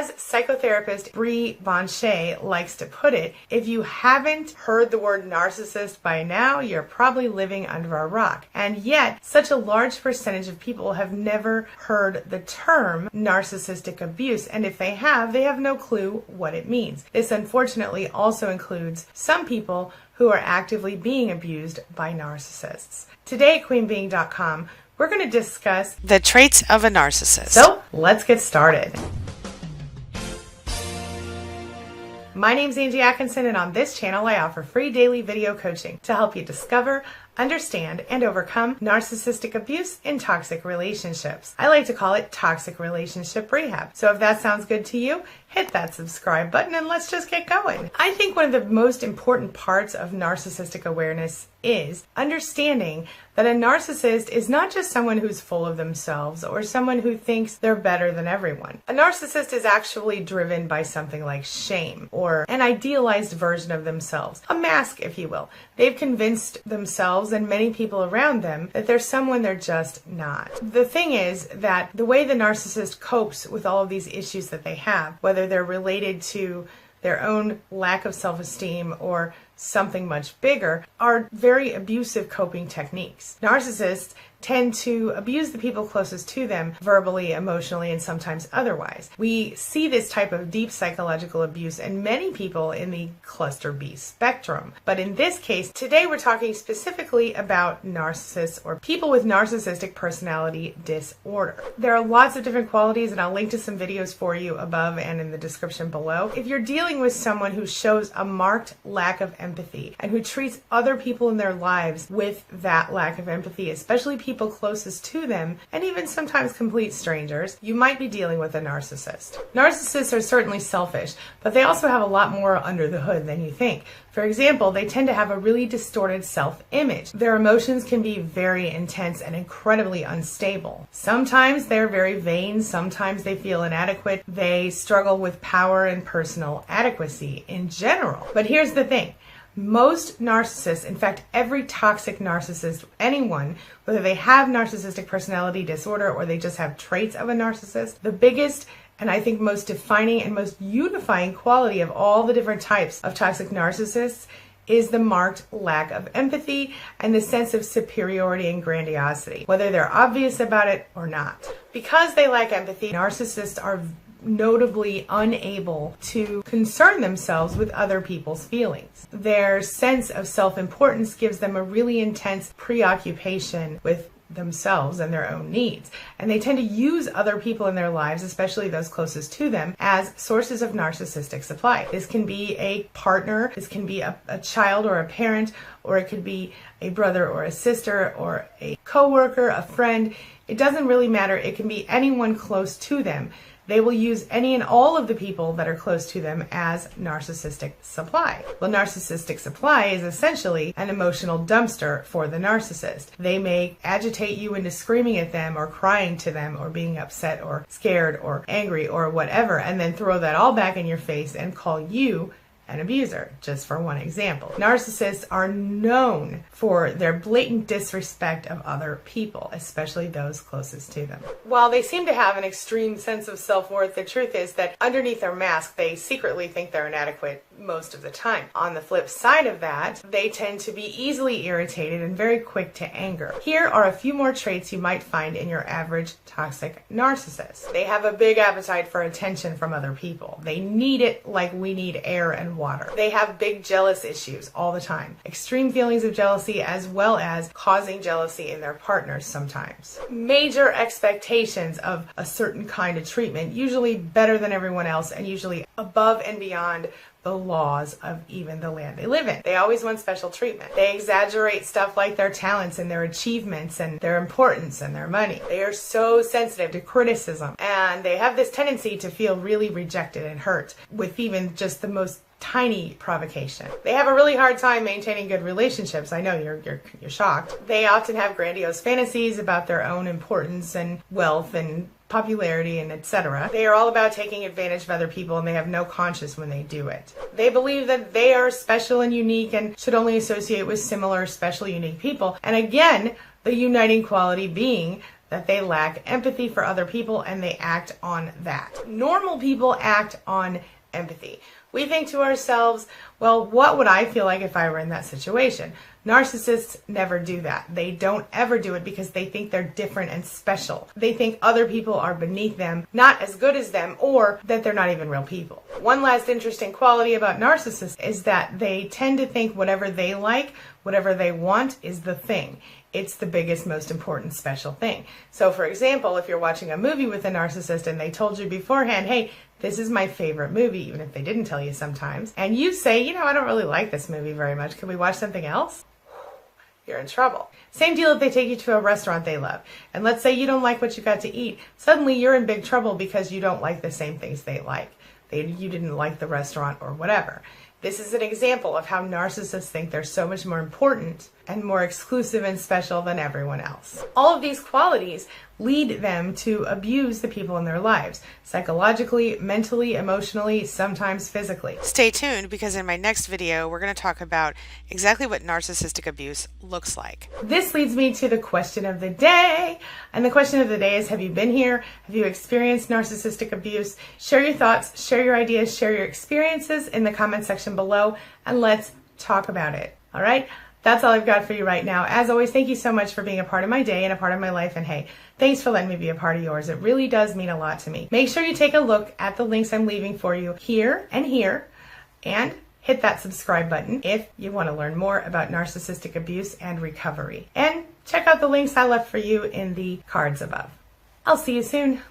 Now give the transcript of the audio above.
As psychotherapist Bree Bonchet likes to put it, if you haven't heard the word narcissist by now, you're probably living under a rock. And yet, such a large percentage of people have never heard the term narcissistic abuse, and if they have no clue what it means. This unfortunately also includes some people who are actively being abused by narcissists. Today at queenbeing.com, we're going to discuss the traits of a narcissist. So, let's get started. My name's Angie Atkinson, and on this channel I offer free daily video coaching to help you discover, understand, and overcome narcissistic abuse in toxic relationships. I like to call it toxic relationship rehab. So if that sounds good to you, hit that subscribe button and let's just get going. I think one of the most important parts of narcissistic awareness is understanding that a narcissist is not just someone who's full of themselves or someone who thinks they're better than everyone. A narcissist is actually driven by something like shame or an idealized version of themselves, a mask, if you will. They've convinced themselves and many people around them that they're someone they're just not. The thing is that the way the narcissist copes with all of these issues that they have, whether they're related to their own lack of self-esteem or something much bigger, are very abusive coping techniques. Narcissists tend to abuse the people closest to them verbally, emotionally, and sometimes otherwise. We see this type of deep psychological abuse in many people in the cluster B spectrum. But in this case, today we're talking specifically about narcissists or people with narcissistic personality disorder. There are lots of different qualities, and I'll link to some videos for you above and in the description below. If you're dealing with someone who shows a marked lack of empathy and who treats other people in their lives with that lack of empathy, especially people closest to them, and even sometimes complete strangers, you might be dealing with a narcissist. Narcissists are certainly selfish, but they also have a lot more under the hood than you think. For example, they tend to have a really distorted self-image. Their emotions can be very intense and incredibly unstable. Sometimes they're very vain, sometimes they feel inadequate, they struggle with power and personal adequacy in general. But here's the thing. Most narcissists, in fact, every toxic narcissist, anyone, whether they have narcissistic personality disorder or they just have traits of a narcissist, the biggest and I think most defining and most unifying quality of all the different types of toxic narcissists is the marked lack of empathy and the sense of superiority and grandiosity, whether they're obvious about it or not. Because they lack empathy, narcissists are notably unable to concern themselves with other people's feelings. Their sense of self-importance gives them a really intense preoccupation with themselves and their own needs. And they tend to use other people in their lives, especially those closest to them, as sources of narcissistic supply. This can be a partner, this can be a child or a parent, or it could be a brother or a sister or a coworker, a friend. It doesn't really matter. It can be anyone close to them. They will use any and all of the people that are close to them as narcissistic supply. Well, narcissistic supply is essentially an emotional dumpster for the narcissist. They may agitate you into screaming at them or crying to them or being upset or scared or angry or whatever, and then throw that all back in your face and call you an abuser, just for one example. Narcissists are known for their blatant disrespect of other people, especially those closest to them. While they seem to have an extreme sense of self-worth, the truth is that underneath their mask, they secretly think they're inadequate most of the time. On the flip side of that, they tend to be easily irritated and very quick to anger. Here are a few more traits you might find in your average toxic narcissist. They have a big appetite for attention from other people. They need it like we need air and water. They have big jealous issues all the time. Extreme feelings of jealousy as well as causing jealousy in their partners sometimes. Major expectations of a certain kind of treatment, usually better than everyone else and usually above and beyond the laws of even the land they live in. They always want special treatment. They exaggerate stuff like their talents and their achievements and their importance and their money. They are so sensitive to criticism, and they have this tendency to feel really rejected and hurt with even just the most tiny provocation. They have a really hard time maintaining good relationships. I know you're shocked. They often have grandiose fantasies about their own importance and wealth and popularity and etc. They are all about taking advantage of other people, and they have no conscience when they do it. They believe that they are special and unique and should only associate with similar, special, unique people. And again, the uniting quality being that they lack empathy for other people and they act on that. Normal people act on empathy. We think to ourselves, well, what would I feel like if I were in that situation? Narcissists never do that. They don't ever do it because they think they're different and special. They think other people are beneath them, not as good as them, or that they're not even real people. One last interesting quality about narcissists is that they tend to think whatever they like, whatever they want is the thing. It's the biggest, most important, special thing. So for example, if you're watching a movie with a narcissist and they told you beforehand, hey, this is my favorite movie, even if they didn't tell you sometimes, and you say, you know, I don't really like this movie very much. Can we watch something else? You're in trouble. Same deal if they take you to a restaurant they love. And let's say you don't like what you got to eat. Suddenly you're in big trouble because you don't like the same things they like. You didn't like the restaurant or whatever. This is an example of how narcissists think they're so much more important and more exclusive and special than everyone else. All of these qualities lead them to abuse the people in their lives, psychologically, mentally, emotionally, sometimes physically. Stay tuned because in my next video, we're going to talk about exactly what narcissistic abuse looks like. This leads me to the question of the day. And the question of the day is, have you been here? Have you experienced narcissistic abuse? Share your thoughts, share your ideas, share your experiences in the comment section below, and let's talk about it. All right? That's all I've got for you right now. As always, thank you so much for being a part of my day and a part of my life. And hey, thanks for letting me be a part of yours. It really does mean a lot to me. Make sure you take a look at the links I'm leaving for you here, and hit that subscribe button if you want to learn more about narcissistic abuse and recovery. And check out the links I left for you in the cards above. I'll see you soon.